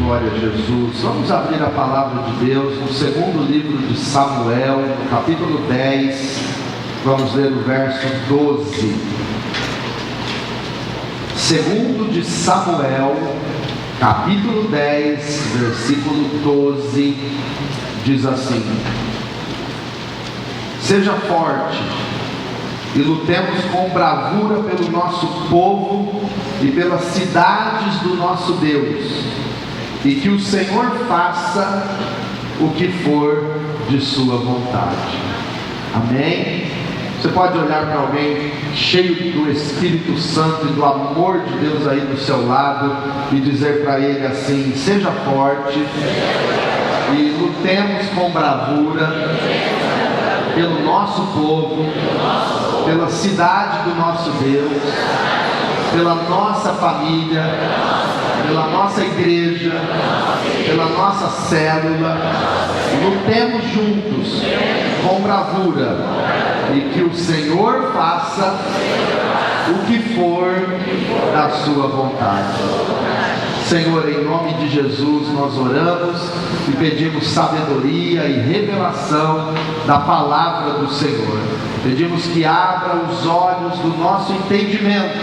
Glória a Jesus. Vamos abrir a palavra de Deus no segundo livro de Samuel, no capítulo 10. Vamos ler o verso 12. Segundo de Samuel, capítulo 10, versículo 12, diz assim: Seja forte e lutemos com bravura pelo nosso povo e pelas cidades do nosso Deus, e que o Senhor faça o que for de sua vontade. Amém? Você pode olhar para alguém cheio do Espírito Santo e do amor de Deus aí do seu lado e dizer para ele assim: seja forte e lutemos com bravura pelo nosso povo, pela cidade do nosso Deus, pela nossa família, pela nossa igreja, pela nossa célula. Lutemos juntos com bravura e que o Senhor faça o que for da sua vontade. Senhor, em nome de Jesus nós oramos e pedimos sabedoria e revelação da palavra do Senhor. Pedimos que abra os olhos do nosso entendimento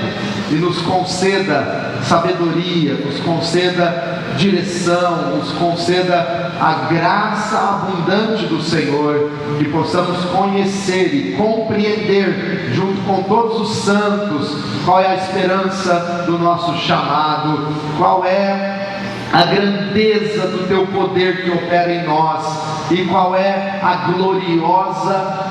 e nos conceda sabedoria, nos conceda direção, nos conceda a graça abundante do Senhor, que possamos conhecer e compreender, junto com todos os santos, qual é a esperança do nosso chamado, qual é a grandeza do teu poder que opera em nós, e qual é a gloriosa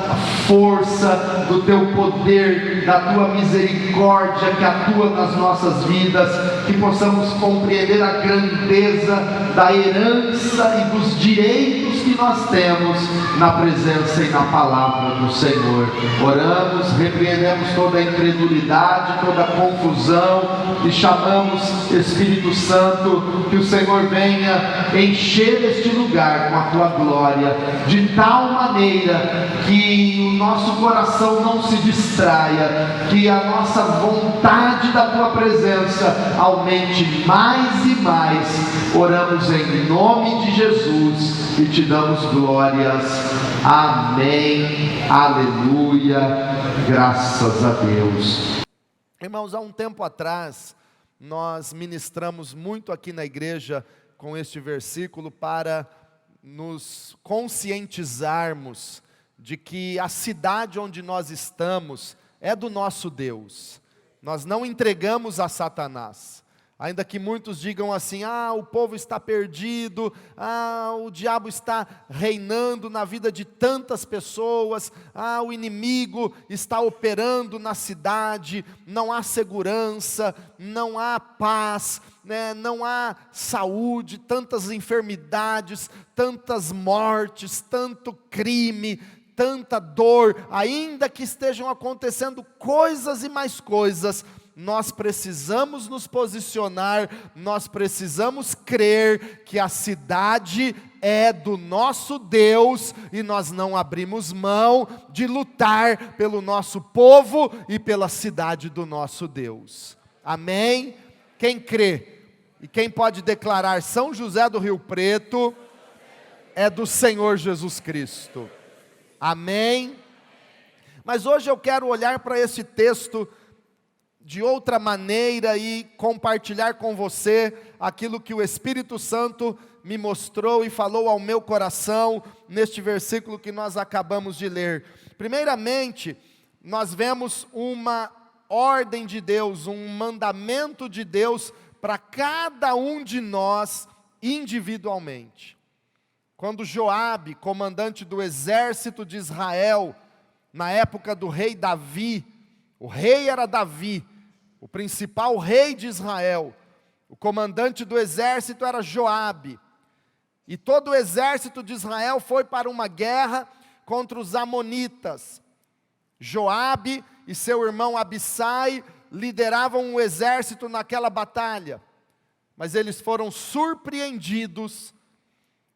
força do teu poder, da tua misericórdia que atua nas nossas vidas, que possamos compreender a grandeza da herança e dos direitos que nós temos na presença e na palavra do Senhor. Oramos, repreendemos toda a incredulidade, toda a confusão e chamamos, Espírito Santo, que o Senhor venha encher este lugar com a tua glória, de tal maneira que o nosso coração não se distraia, que a nossa vontade da tua presença aumente mais e mais. Oramos em nome de Jesus e te damos glórias. Amém, aleluia, graças a Deus. Irmãos, há um tempo atrás nós ministramos muito aqui na igreja com este versículo para nos conscientizarmos de que a cidade onde nós estamos é do nosso Deus. Nós não entregamos a Satanás. Ainda que muitos digam assim: o povo está perdido, o diabo está reinando na vida de tantas pessoas, o inimigo está operando na cidade, não há segurança, não há paz, não há saúde, tantas enfermidades, tantas mortes, tanto crime, tanta dor. Ainda que estejam acontecendo coisas e mais coisas, nós precisamos nos posicionar, nós precisamos crer que a cidade é do nosso Deus, e nós não abrimos mão de lutar pelo nosso povo e pela cidade do nosso Deus. Amém? Quem crê e quem pode declarar: São José do Rio Preto é do Senhor Jesus Cristo. Amém? Mas hoje eu quero olhar para esse texto de outra maneira e compartilhar com você aquilo que o Espírito Santo me mostrou e falou ao meu coração neste versículo que nós acabamos de ler. Primeiramente, nós vemos uma ordem de Deus, um mandamento de Deus para cada um de nós individualmente. Quando Joabe, comandante do exército de Israel, na época do rei Davi, o rei era Davi, o principal rei de Israel, o comandante do exército era Joabe, e todo o exército de Israel foi para uma guerra contra os amonitas. Joabe e seu irmão Abissai lideravam o exército naquela batalha, mas eles foram surpreendidos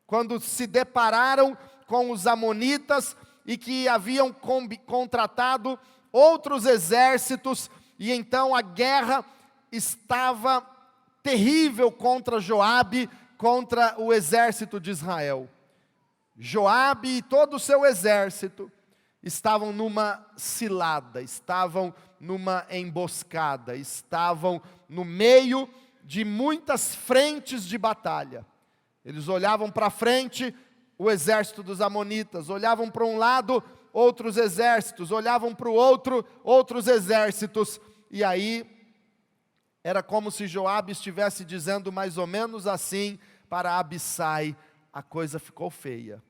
quando se depararam com os amonitas e que haviam contratado outros exércitos, e então a guerra estava terrível contra Joabe contra o exército de Israel. Joabe e todo o seu exército estavam numa cilada, estavam numa emboscada, estavam no meio de muitas frentes de batalha. Eles olhavam para frente, o exército dos amonitas, olhavam para um lado, outros exércitos, olhavam para o outro, outros exércitos, e aí era como se Joabe estivesse dizendo mais ou menos assim para Abissai: a coisa ficou feia.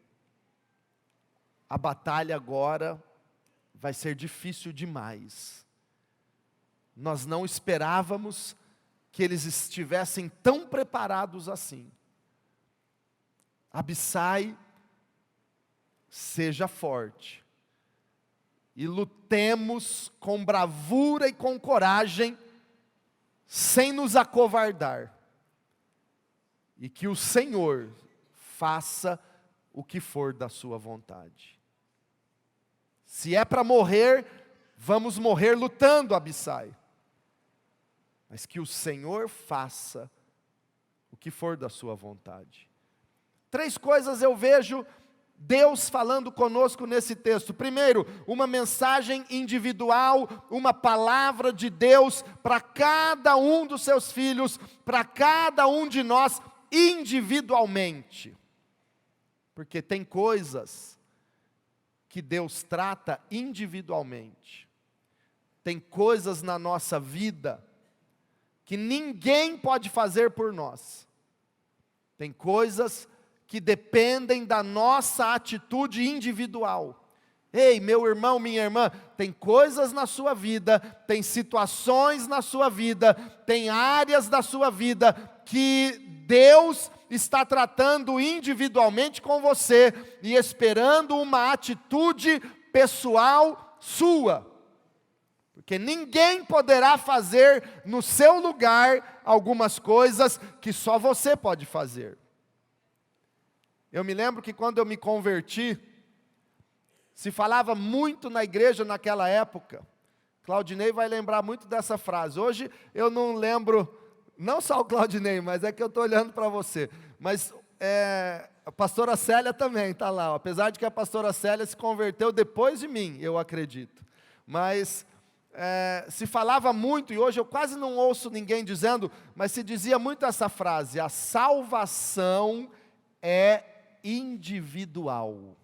A batalha agora vai ser difícil demais. Nós não esperávamos que eles estivessem tão preparados assim. Abissai, seja forte e lutemos com bravura e com coragem, sem nos acovardar, e que o Senhor faça o que for da sua vontade. Se é para morrer, vamos morrer lutando, Abissai, mas que o Senhor faça o que for da sua vontade. 3 coisas eu vejo Deus falando conosco nesse texto. Primeiro, uma mensagem individual, uma palavra de Deus para cada um dos seus filhos, para cada um de nós individualmente. Porque tem coisas que Deus trata individualmente. Tem coisas na nossa vida que ninguém pode fazer por nós. Tem coisas que dependem da nossa atitude individual. Ei, meu irmão, minha irmã, tem coisas na sua vida, tem situações na sua vida, tem áreas da sua vida que Deus está tratando individualmente com você e esperando uma atitude pessoal sua. Porque ninguém poderá fazer no seu lugar algumas coisas que só você pode fazer. Eu me lembro que quando eu me converti, se falava muito na igreja naquela época. Claudinei vai lembrar muito dessa frase. Hoje eu não lembro, não só o Claudinei, mas é que eu estou olhando para você. Mas a pastora Célia também está lá. Apesar de que a pastora Célia se converteu depois de mim, eu acredito. Mas se falava muito, e hoje eu quase não ouço ninguém dizendo, mas se dizia muito essa frase: a salvação é individual.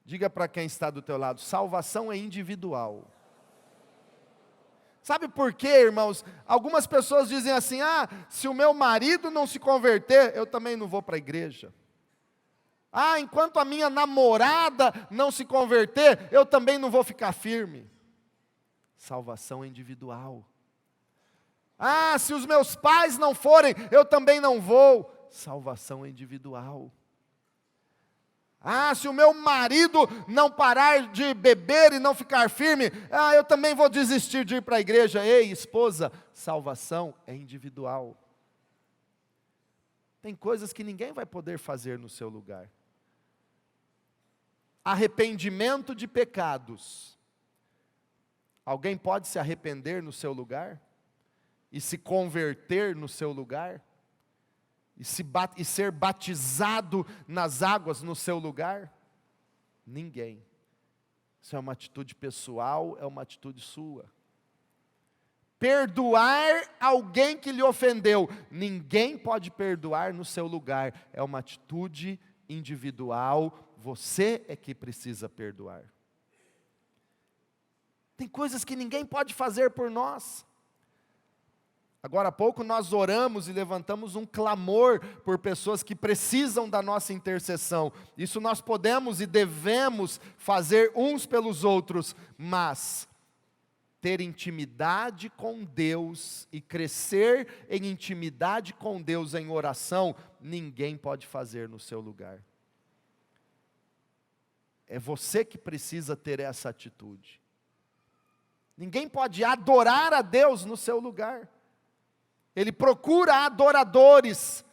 Diga para quem está do teu lado: salvação é individual. Sabe por quê, irmãos? Algumas pessoas dizem assim: se o meu marido não se converter, eu também não vou para a igreja. Enquanto a minha namorada não se converter, eu também não vou ficar firme. Salvação é individual. Se os meus pais não forem, eu também não vou. Salvação é individual. Se o meu marido não parar de beber e não ficar firme, eu também vou desistir de ir para a igreja. Ei, esposa, salvação é individual. Tem coisas que ninguém vai poder fazer no seu lugar. Arrependimento de pecados. Alguém pode se arrepender no seu lugar? E se converter no seu lugar? E ser batizado nas águas no seu lugar? Ninguém. Isso é uma atitude pessoal, é uma atitude sua. Perdoar alguém que lhe ofendeu, ninguém pode perdoar no seu lugar, é uma atitude individual, você é que precisa perdoar. Tem coisas que ninguém pode fazer por nós. Agora há pouco nós oramos e levantamos um clamor por pessoas que precisam da nossa intercessão. Isso nós podemos e devemos fazer uns pelos outros, mas ter intimidade com Deus e crescer em intimidade com Deus em oração, ninguém pode fazer no seu lugar. É você que precisa ter essa atitude. Ninguém pode adorar a Deus no seu lugar. Ele procura adoradores,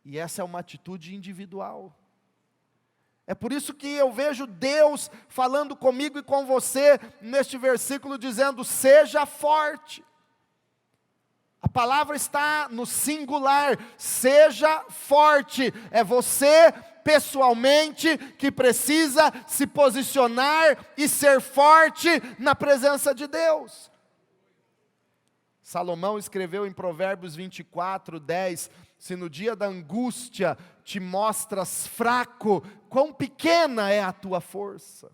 e essa é uma atitude individual. É por isso que eu vejo Deus falando comigo e com você, neste versículo, dizendo: seja forte. A palavra está no singular, seja forte. É você pessoalmente que precisa se posicionar e ser forte na presença de Deus. Salomão escreveu em Provérbios 24:10, se no dia da angústia te mostras fraco, quão pequena é a tua força.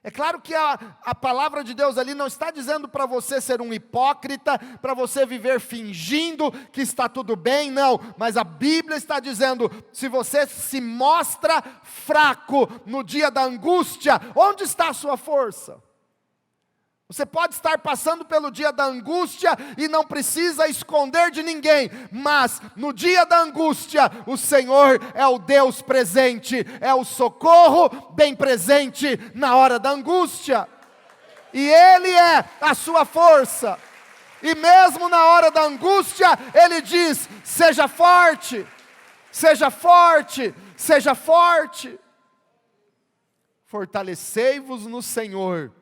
É claro que a palavra de Deus ali não está dizendo para você ser um hipócrita, para você viver fingindo que está tudo bem, não. Mas a Bíblia está dizendo, se você se mostra fraco no dia da angústia, onde está a sua força? Você pode estar passando pelo dia da angústia e não precisa esconder de ninguém, mas no dia da angústia, o Senhor é o Deus presente, é o socorro bem presente na hora da angústia, e Ele é a sua força, e mesmo na hora da angústia, Ele diz: seja forte, seja forte, seja forte, fortalecei-vos no Senhor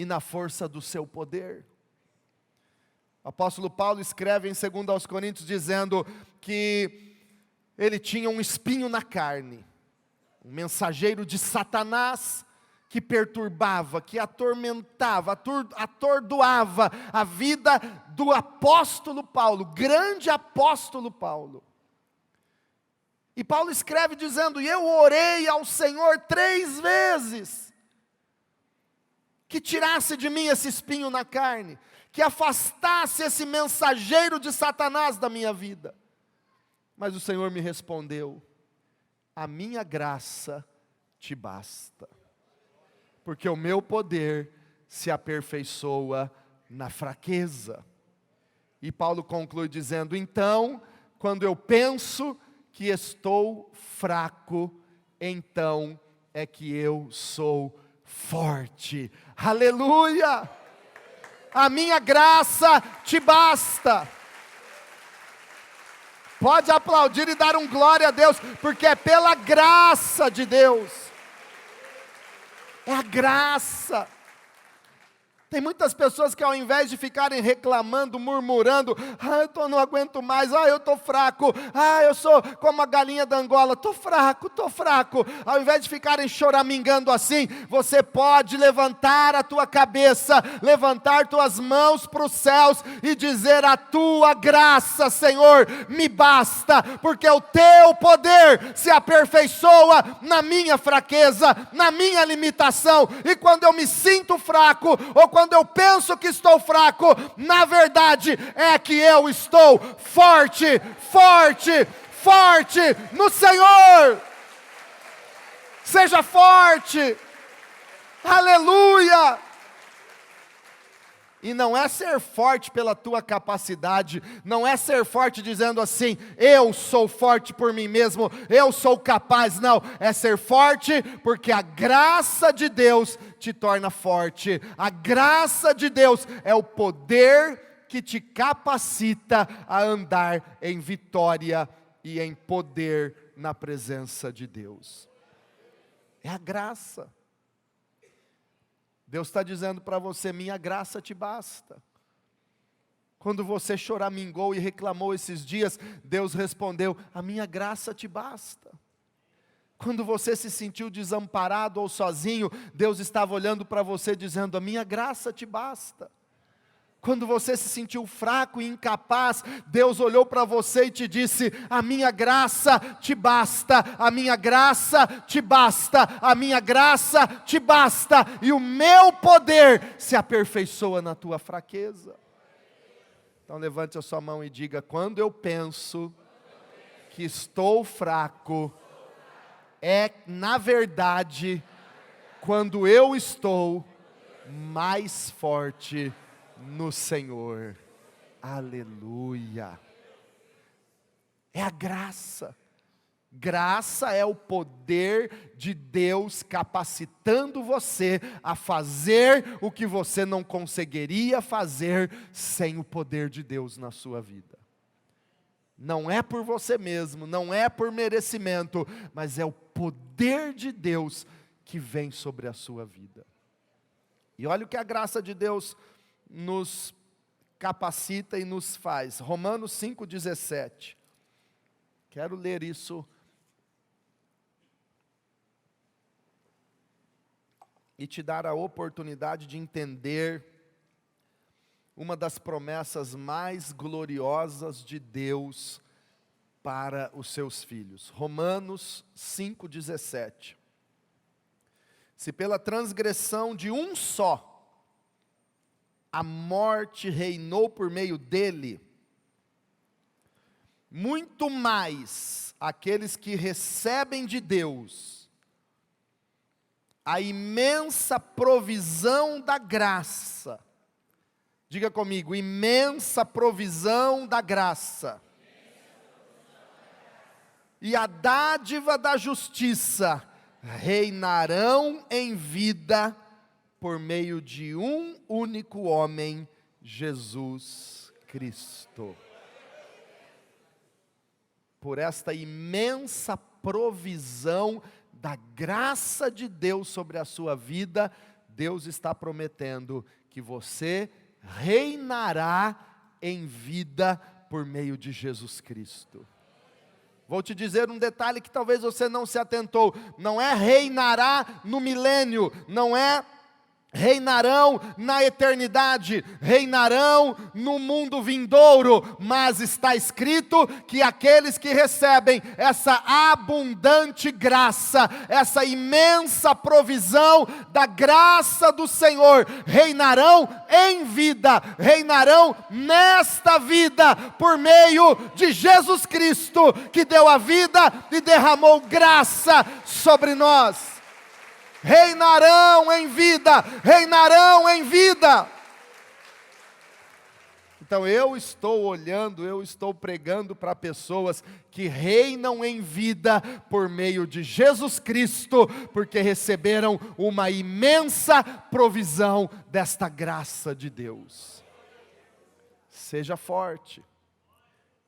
e na força do seu poder. O apóstolo Paulo escreve em 2 Coríntios dizendo que ele tinha um espinho na carne, um mensageiro de Satanás que perturbava, que atormentava, atordoava a vida do apóstolo Paulo, grande apóstolo Paulo. E Paulo escreve dizendo: e eu orei ao Senhor 3 vezes, que tirasse de mim esse espinho na carne, que afastasse esse mensageiro de Satanás da minha vida. Mas o Senhor me respondeu: a minha graça te basta, porque o meu poder se aperfeiçoa na fraqueza. E Paulo conclui dizendo: então, quando eu penso que estou fraco, então é que eu sou forte. Aleluia! A minha graça te basta. Pode aplaudir e dar um glória a Deus, porque é pela graça de Deus. É a graça. Tem muitas pessoas que ao invés de ficarem reclamando, murmurando: eu não aguento mais, eu estou fraco, eu sou como a galinha da Angola, estou fraco. Ao invés de ficarem choramingando assim, você pode levantar a tua cabeça, levantar tuas mãos para os céus e dizer: a tua graça, Senhor, me basta, porque o teu poder se aperfeiçoa na minha fraqueza, na minha limitação. E quando eu me sinto fraco, ou quando eu penso que estou fraco, na verdade é que eu estou forte no Senhor. Seja forte, aleluia. E não é ser forte pela tua capacidade, não é ser forte dizendo assim: eu sou forte por mim mesmo, eu sou capaz. Não, é ser forte porque a graça de Deus te torna forte. A graça de Deus é o poder que te capacita a andar em vitória e em poder na presença de Deus. É a graça. Deus está dizendo para você: minha graça te basta. Quando você choramingou e reclamou esses dias, Deus respondeu: a minha graça te basta. Quando você se sentiu desamparado ou sozinho, Deus estava olhando para você dizendo: a minha graça te basta. Quando você se sentiu fraco e incapaz, Deus olhou para você e te disse: a minha graça te basta, a minha graça te basta, a minha graça te basta, e o meu poder se aperfeiçoa na tua fraqueza. Então levante a sua mão e diga: quando eu penso que estou fraco, é na verdade quando eu estou mais forte no Senhor. Aleluia. É a graça. Graça é o poder de Deus capacitando você a fazer o que você não conseguiria fazer sem o poder de Deus na sua vida. Não é por você mesmo, não é por merecimento, mas é o poder de Deus que vem sobre a sua vida. E olha o que a graça de Deus nos capacita e nos faz. Romanos 5,17. Quero ler isso e te dar a oportunidade de entender uma das promessas mais gloriosas de Deus para os seus filhos. Romanos 5,17. Se pela transgressão de um só, a morte reinou por meio dele, muito mais aqueles que recebem de Deus a imensa provisão da graça. Diga comigo, imensa provisão da graça. E a dádiva da justiça reinarão em vida por meio de um único homem, Jesus Cristo. Por esta imensa provisão da graça de Deus sobre a sua vida, Deus está prometendo que você reinará em vida por meio de Jesus Cristo. Vou te dizer um detalhe que talvez você não se atentou: não é reinará no milênio, não é reinarão na eternidade, reinarão no mundo vindouro, mas está escrito que aqueles que recebem essa abundante graça, essa imensa provisão da graça do Senhor, reinarão em vida, reinarão nesta vida, por meio de Jesus Cristo, que deu a vida e derramou graça sobre nós. Reinarão em vida, reinarão em vida. Então eu estou olhando, eu estou pregando para pessoas que reinam em vida por meio de Jesus Cristo, porque receberam uma imensa provisão desta graça de Deus. Seja forte.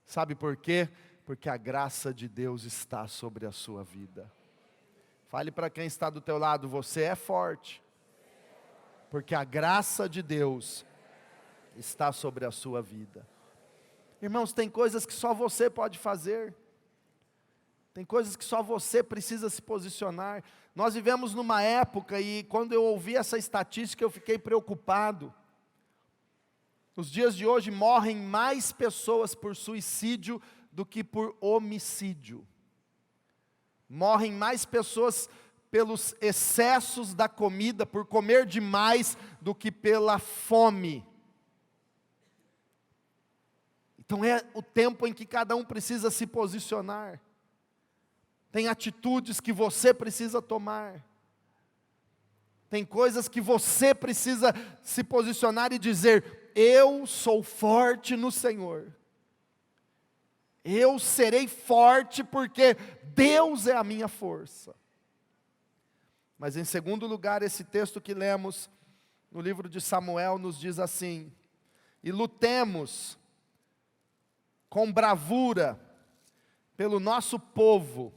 Sabe por quê? Porque a graça de Deus está sobre a sua vida. Fale para quem está do teu lado, você é forte, porque a graça de Deus está sobre a sua vida. Irmãos, tem coisas que só você pode fazer, tem coisas que só você precisa se posicionar. Nós vivemos numa época, e quando eu ouvi essa estatística eu fiquei preocupado. Nos dias de hoje morrem mais pessoas por suicídio do que por homicídio. Morrem mais pessoas pelos excessos da comida, por comer demais, do que pela fome. Então é o tempo em que cada um precisa se posicionar. Tem atitudes que você precisa tomar. Tem coisas que você precisa se posicionar e dizer: eu sou forte no Senhor. Eu serei forte porque Deus é a minha força. Mas em segundo lugar, esse texto que lemos no livro de Samuel nos diz assim: e lutemos com bravura pelo nosso povo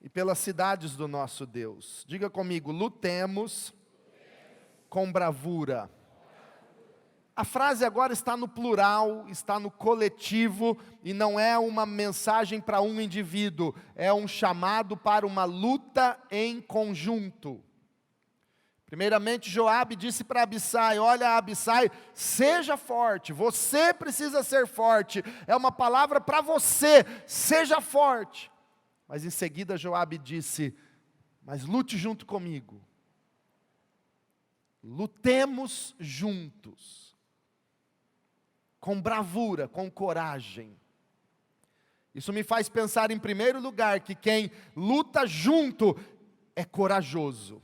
e pelas cidades do nosso Deus. Diga comigo, lutemos com bravura. A frase agora está no plural, está no coletivo, e não é uma mensagem para um indivíduo, é um chamado para uma luta em conjunto. Primeiramente, Joabe disse para Abissai: olha, Abissai, seja forte, você precisa ser forte, é uma palavra para você, seja forte. Mas em seguida Joabe disse: mas lute junto comigo, lutemos juntos, com bravura, com coragem. Isso me faz pensar, em primeiro lugar, que quem luta junto é corajoso.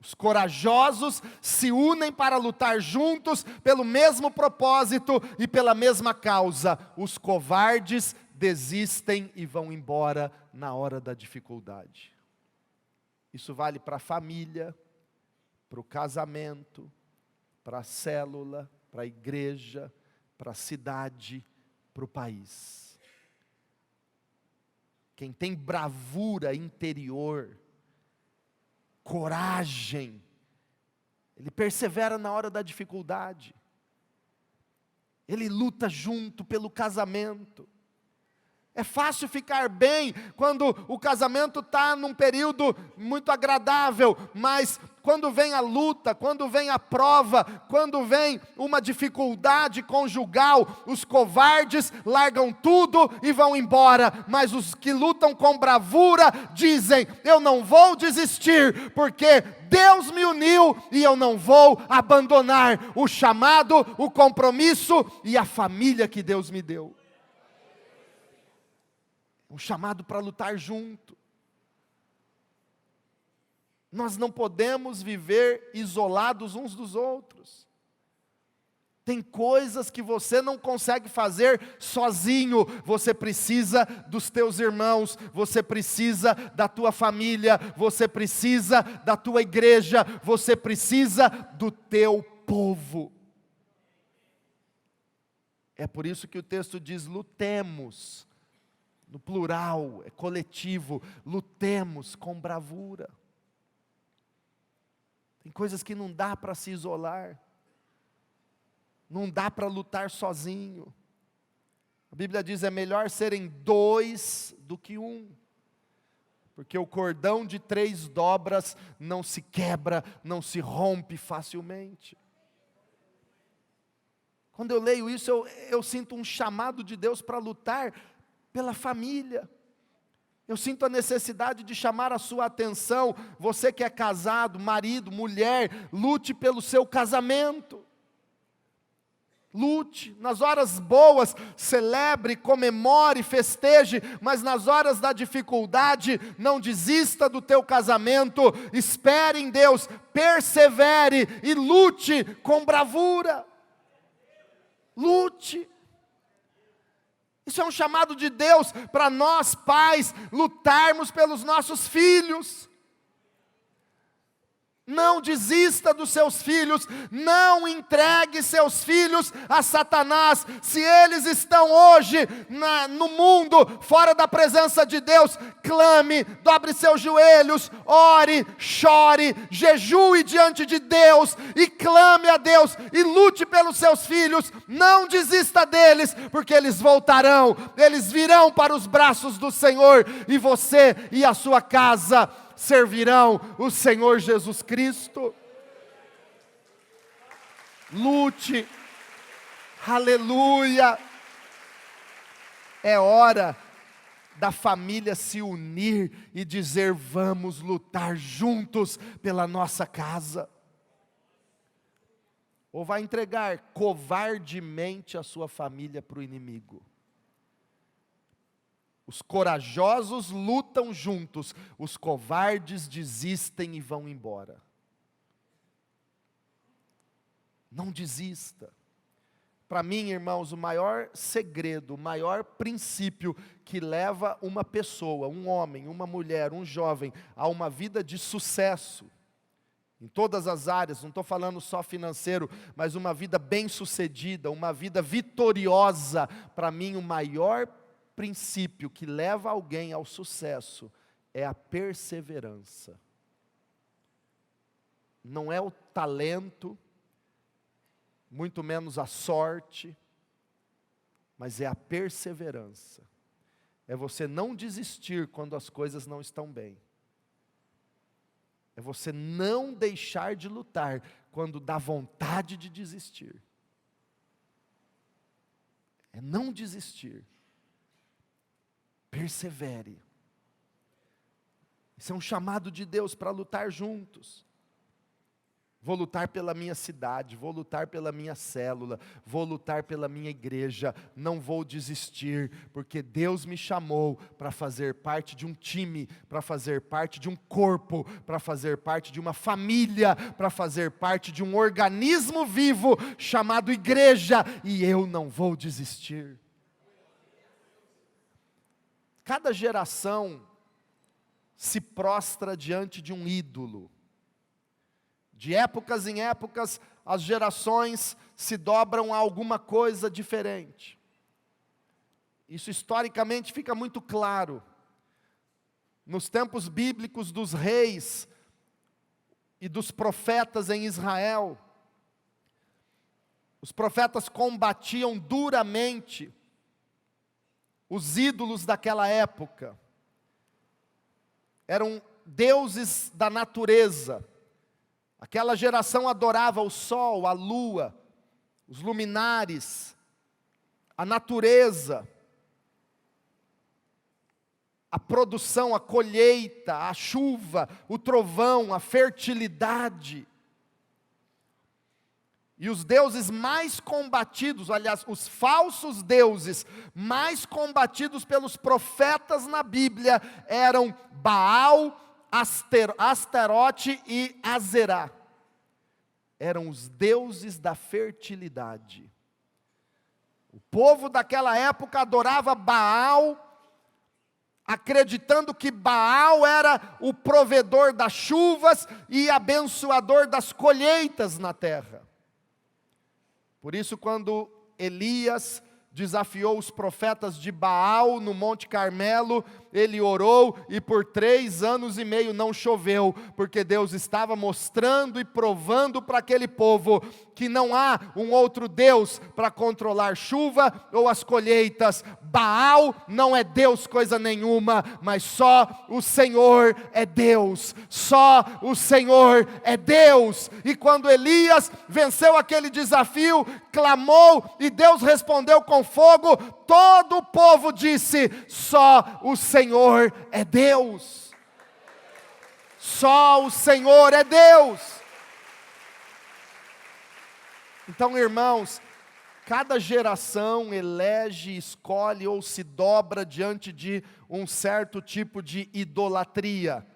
Os corajosos se unem para lutar juntos pelo mesmo propósito e pela mesma causa. Os covardes desistem e vão embora na hora da dificuldade. Isso vale para a família, para o casamento, para a célula, para a igreja, para a cidade, para o país. Quem tem bravura interior, coragem, ele persevera na hora da dificuldade. ele luta junto pelo casamento. É fácil ficar bem quando o casamento está num período muito agradável, mas quando vem a luta, quando vem a prova, quando vem uma dificuldade conjugal, os covardes largam tudo e vão embora, mas os que lutam com bravura dizem: eu não vou desistir, porque Deus me uniu e eu não vou abandonar o chamado, o compromisso e a família que Deus me deu. Um chamado para lutar junto. Nós não podemos viver isolados uns dos outros. Tem coisas que você não consegue fazer sozinho. Você precisa dos teus irmãos, você precisa da tua família, você precisa da tua igreja, você precisa do teu povo. É por isso que o texto diz: lutemos. No plural, é coletivo, lutemos com bravura. Tem coisas que não dá para se isolar, não dá para lutar sozinho. A Bíblia diz: é melhor serem 2 do que 1, porque o cordão de 3 dobras não se quebra, não se rompe facilmente. Quando eu leio isso, eu sinto um chamado de Deus para lutar pela família. Eu sinto a necessidade de chamar a sua atenção. Você que é casado, marido, mulher, lute pelo seu casamento. Lute, nas horas boas, celebre, comemore, festeje, mas nas horas da dificuldade, não desista do teu casamento, espere em Deus, persevere e lute com bravura. Lute. Isso é um chamado de Deus para nós, pais, lutarmos pelos nossos filhos. Não desista dos seus filhos, não entregue seus filhos a Satanás. Se eles estão hoje no mundo, fora da presença de Deus, clame, dobre seus joelhos, ore, chore, jejue diante de Deus e clame a Deus e lute pelos seus filhos. Não desista deles, porque eles voltarão, eles virão para os braços do Senhor e você e a sua casa servirão o Senhor Jesus Cristo. Lute, aleluia. É hora da família se unir e dizer: vamos lutar juntos pela nossa casa. Ou vai entregar covardemente a sua família para o inimigo? Os corajosos lutam juntos, os covardes desistem e vão embora. Não desista. Para mim, irmãos, o maior segredo, o maior princípio que leva uma pessoa, um homem, uma mulher, um jovem, a uma vida de sucesso, em todas as áreas, não estou falando só financeiro, mas uma vida bem-sucedida, uma vida vitoriosa. Para mim, o maior princípio que leva alguém ao sucesso é a perseverança. Não é o talento, muito menos a sorte, mas é a perseverança. É você não desistir quando as coisas não estão bem. É você não deixar de lutar quando dá vontade de desistir. É não desistir. Persevere. Isso é um chamado de Deus para lutar juntos. Vou lutar pela minha cidade, vou lutar pela minha célula, vou lutar pela minha igreja, não vou desistir, porque Deus me chamou para fazer parte de um time, para fazer parte de um corpo, para fazer parte de uma família, para fazer parte de um organismo vivo chamado igreja, e eu não vou desistir. Cada geração se prostra diante de um ídolo. De épocas em épocas, as gerações se dobram a alguma coisa diferente. Isso historicamente fica muito claro. Nos tempos bíblicos dos reis e dos profetas em Israel, Os profetas combatiam duramente os ídolos daquela época. Eram deuses da natureza. Aquela geração adorava o sol, a lua, os luminares, a natureza, a produção, a colheita, a chuva, o trovão, a fertilidade. E os deuses mais combatidos, aliás, os falsos deuses mais combatidos pelos profetas na Bíblia eram Baal, Astarote e Azerá. Eram os deuses da fertilidade. O povo daquela época adorava Baal, acreditando que Baal era o provedor das chuvas e abençoador das colheitas na terra. Por isso, quando Elias desafiou os profetas de Baal no Monte Carmelo, ele orou e por 3 anos e meio não choveu, porque Deus estava mostrando e provando para aquele povo que não há um outro Deus para controlar chuva ou as colheitas. Baal não é Deus coisa nenhuma, mas só o Senhor é Deus, só o Senhor é Deus. E quando Elias venceu aquele desafio, clamou e Deus respondeu com fogo, todo o povo disse: só o Senhor é Deus. Só o Senhor é Deus. Então, irmãos, cada geração elege, escolhe ou se dobra diante de um certo tipo de idolatria.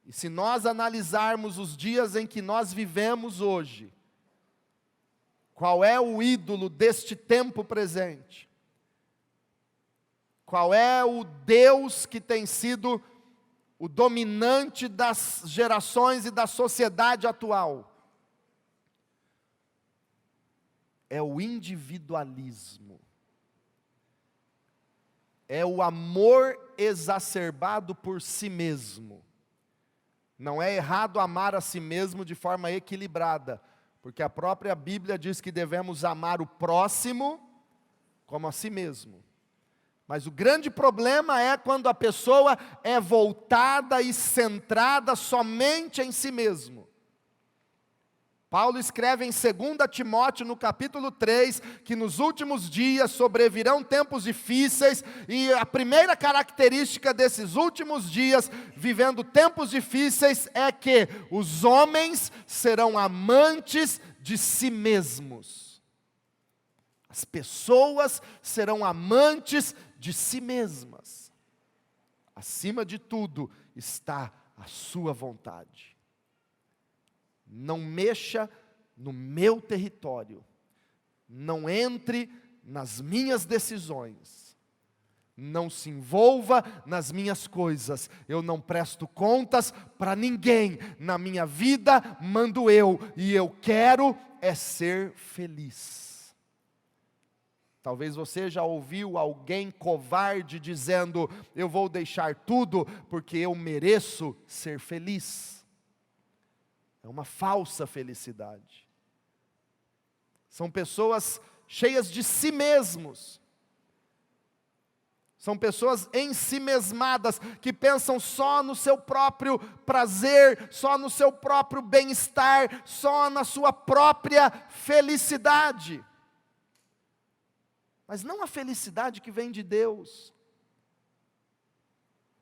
E se nós analisarmos os dias em que nós vivemos hoje, qual é o ídolo deste tempo presente? Qual é o Deus que tem sido o dominante das gerações e da sociedade atual? É o individualismo. É o amor exacerbado por si mesmo. Não é errado amar a si mesmo de forma equilibrada, porque a própria Bíblia diz que devemos amar o próximo como a si mesmo. Mas o grande problema é quando a pessoa é voltada e centrada somente em si mesmo. Paulo escreve em 2 Timóteo, no capítulo 3, que nos últimos dias sobrevirão tempos difíceis, e a primeira característica desses últimos dias, vivendo tempos difíceis, é que os homens serão amantes de si mesmos. As pessoas serão amantes de si mesmas. Acima de tudo está a sua vontade. Não mexa no meu território, não entre nas minhas decisões, não se envolva nas minhas coisas, eu não presto contas para ninguém, na minha vida mando eu, e eu quero é ser feliz. Talvez você já ouviu alguém covarde dizendo: eu vou deixar tudo porque eu mereço ser feliz. É uma falsa felicidade. São pessoas cheias de si mesmos. São pessoas ensimesmadas, que pensam só no seu próprio prazer, só no seu próprio bem-estar, só na sua própria felicidade. Mas não a felicidade que vem de Deus.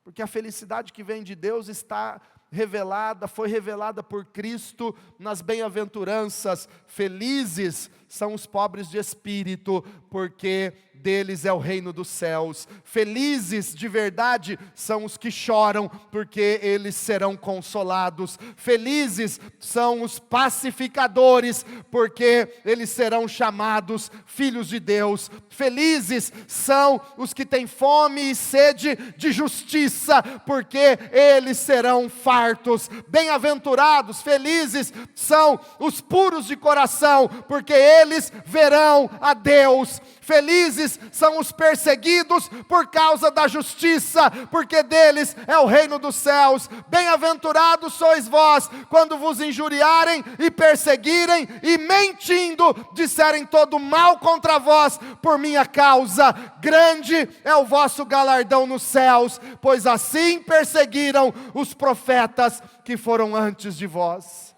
Porque a felicidade que vem de Deus está revelada, foi revelada por Cristo nas bem-aventuranças. Felizes são os pobres de espírito, porque deles é o reino dos céus. Felizes de verdade são os que choram, porque eles serão consolados. Felizes são os pacificadores, porque eles serão chamados filhos de Deus. Felizes são os que têm fome e sede de justiça, porque eles serão fartos. Bem-aventurados, felizes são os puros de coração, porque eles verão a Deus. Felizes são os perseguidos por causa da justiça, porque deles é o reino dos céus. Bem-aventurados sois vós, quando vos injuriarem e perseguirem, e mentindo, disserem todo mal contra vós, por minha causa. Grande é o vosso galardão nos céus, pois assim perseguiram os profetas que foram antes de vós.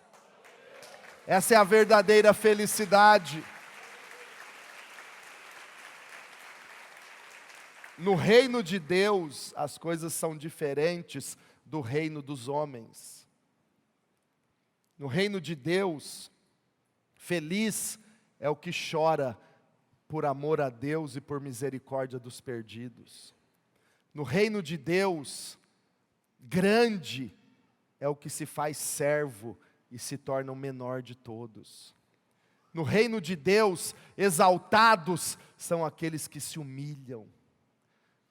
Essa é a verdadeira felicidade. No reino de Deus, as coisas são diferentes do reino dos homens. No reino de Deus, feliz é o que chora por amor a Deus e por misericórdia dos perdidos. No reino de Deus, grande é o que se faz servo e se torna o menor de todos. No reino de Deus, exaltados são aqueles que se humilham.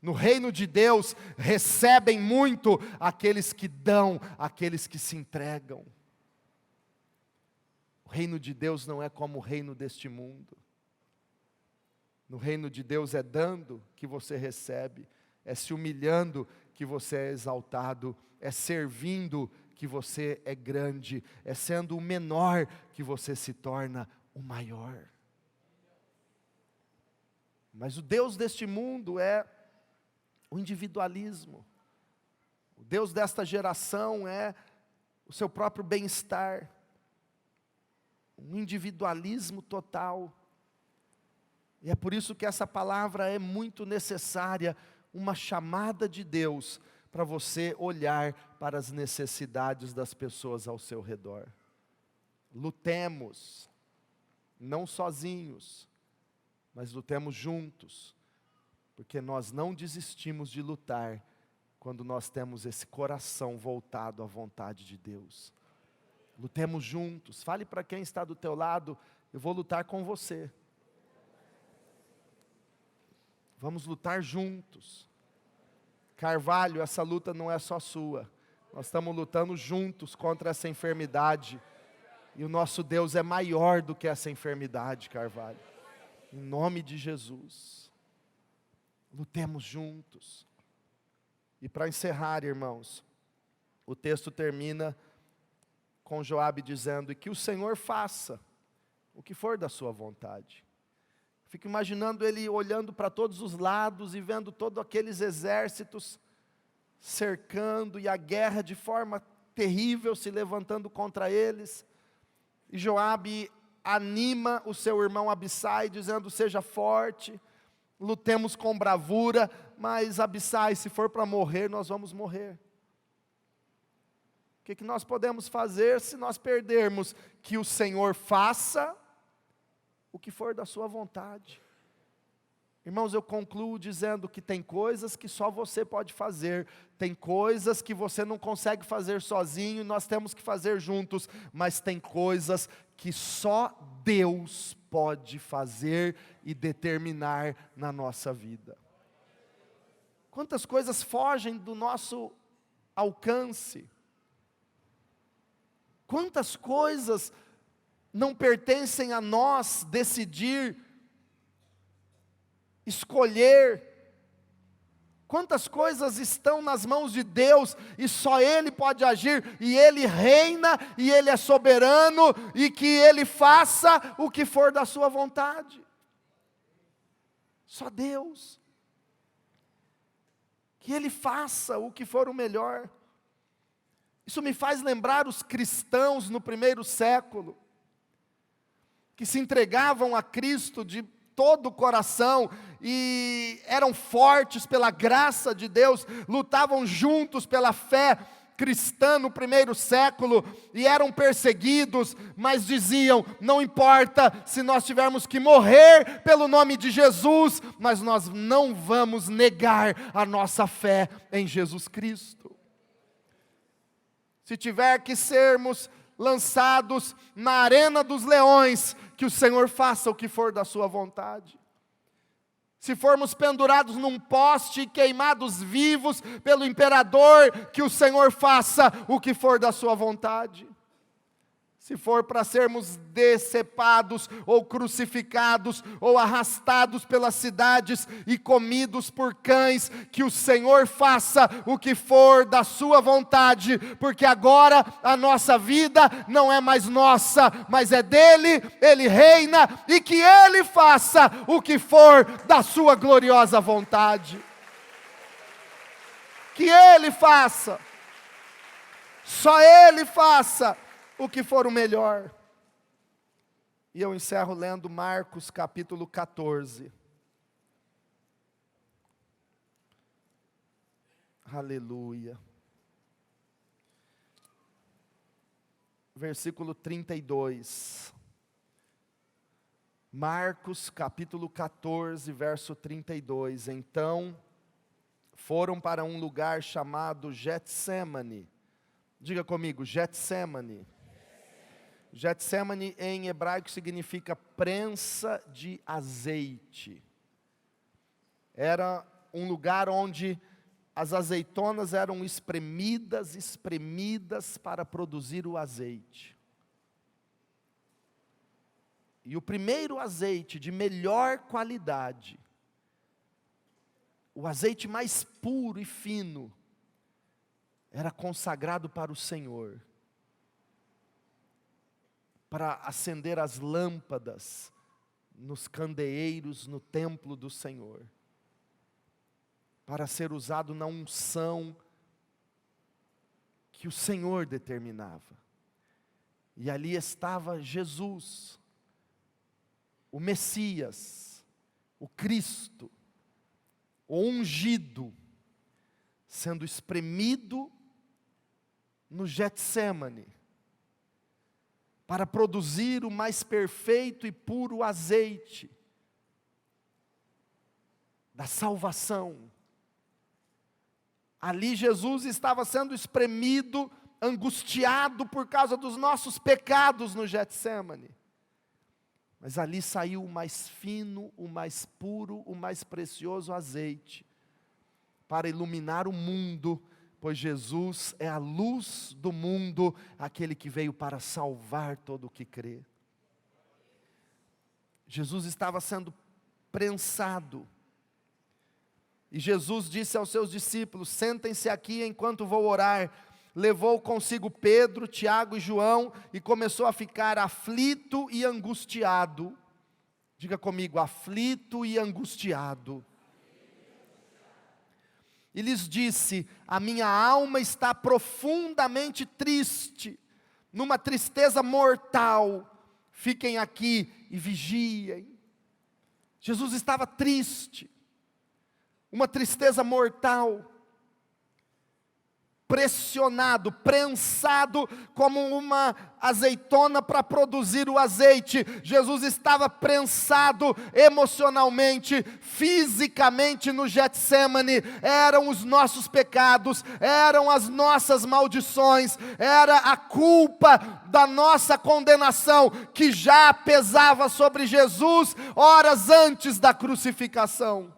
No reino de Deus, recebem muito aqueles que dão, aqueles que se entregam. O reino de Deus não é como o reino deste mundo. No reino de Deus é dando que você recebe, é se humilhando que você é exaltado, é servindo que você é grande, é sendo o menor que você se torna o maior. Mas o Deus deste mundo é o individualismo. O Deus desta geração é o seu próprio bem-estar. Um individualismo total. E é por isso que essa palavra é muito necessária, uma chamada de Deus para você olhar para as necessidades das pessoas ao seu redor. Lutemos, não sozinhos, mas lutemos juntos. Porque nós não desistimos de lutar quando nós temos esse coração voltado à vontade de Deus. Lutemos juntos. Fale para quem está do teu lado, eu vou lutar com você. Vamos lutar juntos. Carvalho, essa luta não é só sua. Nós estamos lutando juntos contra essa enfermidade. E o nosso Deus é maior do que essa enfermidade, Carvalho. Em nome de Jesus. Lutemos juntos. E para encerrar, irmãos, o texto termina com Joabe dizendo: e que o Senhor faça o que for da sua vontade. Fico imaginando ele olhando para todos os lados e vendo todos aqueles exércitos cercando e a guerra de forma terrível se levantando contra eles. E Joabe anima o seu irmão Abissai dizendo: seja forte, lutemos com bravura, mas Abissai, se for para morrer, nós vamos morrer. O que nós podemos fazer se nós perdermos? Que o Senhor faça o que for da sua vontade. Irmãos, eu concluo dizendo que tem coisas que só você pode fazer, tem coisas que você não consegue fazer sozinho e nós temos que fazer juntos, mas tem coisas que só Deus pode fazer e determinar na nossa vida. Quantas coisas fogem do nosso alcance? Quantas coisas não pertencem a nós decidir, escolher? Quantas coisas estão nas mãos de Deus e só Ele pode agir, e Ele reina, e Ele é soberano, e que Ele faça o que for da sua vontade. Só Deus. Que Ele faça o que for o melhor. Isso me faz lembrar os cristãos no primeiro século, que se entregavam a Cristo de todo o coração, e eram fortes pela graça de Deus, lutavam juntos pela fé cristã no primeiro século, e eram perseguidos, mas diziam: não importa se nós tivermos que morrer pelo nome de Jesus, mas nós não vamos negar a nossa fé em Jesus Cristo. Se tiver que sermos lançados na arena dos leões, que o Senhor faça o que for da sua vontade. Se formos pendurados num poste e queimados vivos pelo imperador, que o Senhor faça o que for da sua vontade. se for para sermos decepados, ou crucificados, ou arrastados pelas cidades e comidos por cães, que o Senhor faça o que for da sua vontade, porque agora a nossa vida não é mais nossa, mas é dele, ele reina, e que ele faça o que for da sua gloriosa vontade. Que ele faça, só ele faça o que for o melhor. E eu encerro lendo Marcos capítulo 14. Aleluia. Versículo 32. Marcos capítulo 14, verso 32. Então foram para um lugar chamado Getsêmani. Diga comigo, Getsêmani. Getsêmani em hebraico significa prensa de azeite. Era um lugar onde as azeitonas eram espremidas para produzir o azeite. E o primeiro azeite de melhor qualidade, o azeite mais puro e fino, era consagrado para o Senhor, para acender as lâmpadas nos candeeiros no templo do Senhor, para ser usado na unção que o Senhor determinava. E ali estava Jesus, o Messias, o Cristo, o ungido, sendo espremido no Getsêmani, para produzir o mais perfeito e puro azeite da salvação. Ali Jesus estava sendo espremido, angustiado por causa dos nossos pecados no Getsêmani. Mas ali saiu o mais fino, o mais puro, o mais precioso azeite, para iluminar o mundo, pois Jesus é a luz do mundo, aquele que veio para salvar todo o que crê. Jesus estava sendo prensado, e Jesus disse aos seus discípulos: sentem-se aqui enquanto vou orar. Levou consigo Pedro, Tiago e João, e começou a ficar aflito e angustiado. Diga comigo, aflito e angustiado. E lhes disse: a minha alma está profundamente triste, numa tristeza mortal. Fiquem aqui e vigiem. Jesus estava triste, uma tristeza mortal, pressionado, prensado como uma azeitona para produzir o azeite. Jesus estava prensado emocionalmente, fisicamente no Getsêmani. Eram os nossos pecados, eram as nossas maldições, era a culpa da nossa condenação que já pesava sobre Jesus horas antes da crucificação.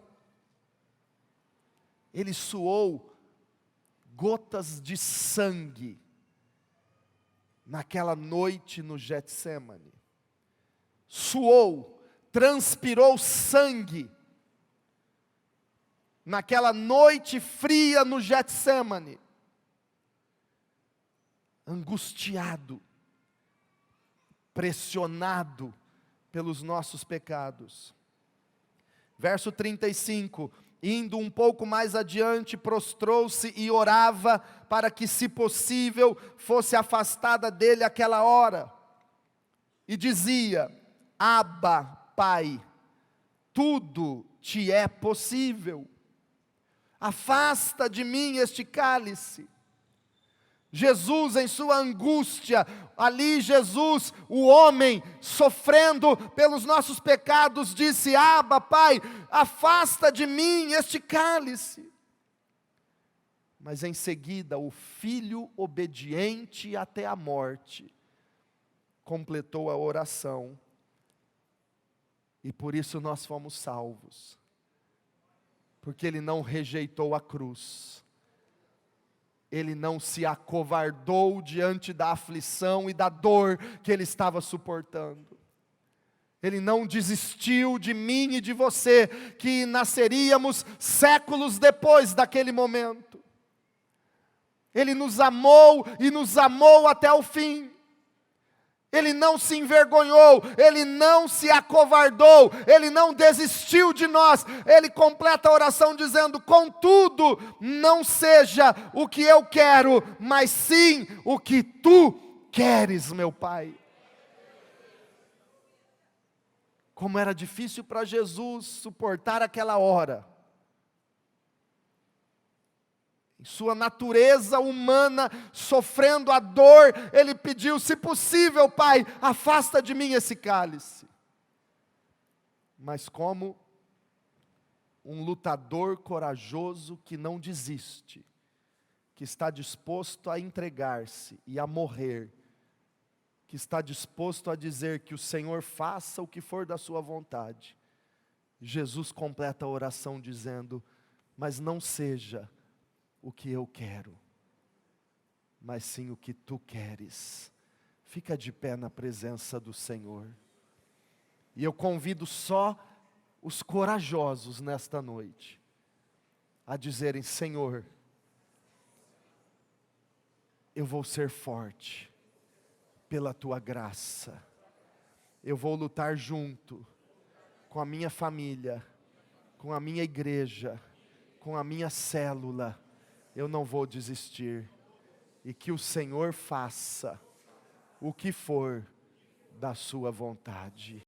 Ele suou gotas de sangue naquela noite no Getsêmani. Suou, transpirou sangue naquela noite fria no Getsêmani, angustiado, pressionado pelos nossos pecados. Verso 35: indo um pouco mais adiante, prostrou-se e orava para que, se possível, fosse afastada dele aquela hora. E dizia: Abba, Pai, tudo te é possível. Afasta de mim este cálice. Jesus, em sua angústia, ali Jesus, o homem, sofrendo pelos nossos pecados, disse: Abba, Pai, afasta de mim este cálice. Mas em seguida, o filho obediente até a morte, completou a oração, e por isso nós fomos salvos, porque ele não rejeitou a cruz. ele não se acovardou diante da aflição e da dor que ele estava suportando. Ele não desistiu de mim e de você, que nasceríamos séculos depois daquele momento. Ele nos amou e nos amou até o fim. Ele não se envergonhou, Ele não se acovardou, Ele não desistiu de nós. Ele completa a oração dizendo: contudo, não seja o que eu quero, mas sim o que Tu queres, meu Pai. Como era difícil para Jesus suportar aquela hora. Em sua natureza humana, sofrendo a dor, ele pediu: se possível, Pai, afasta de mim esse cálice. Mas como um lutador corajoso que não desiste, que está disposto a entregar-se e a morrer, que está disposto a dizer que o Senhor faça o que for da sua vontade, Jesus completa a oração dizendo: mas não seja o que eu quero, mas sim o que Tu queres. Fica de pé na presença do Senhor. E eu convido só os corajosos nesta noite a dizerem: Senhor, eu vou ser forte pela Tua graça. Eu vou lutar junto com a minha família, com a minha igreja, com a minha célula. Eu não vou desistir. E que o Senhor faça o que for da Sua vontade.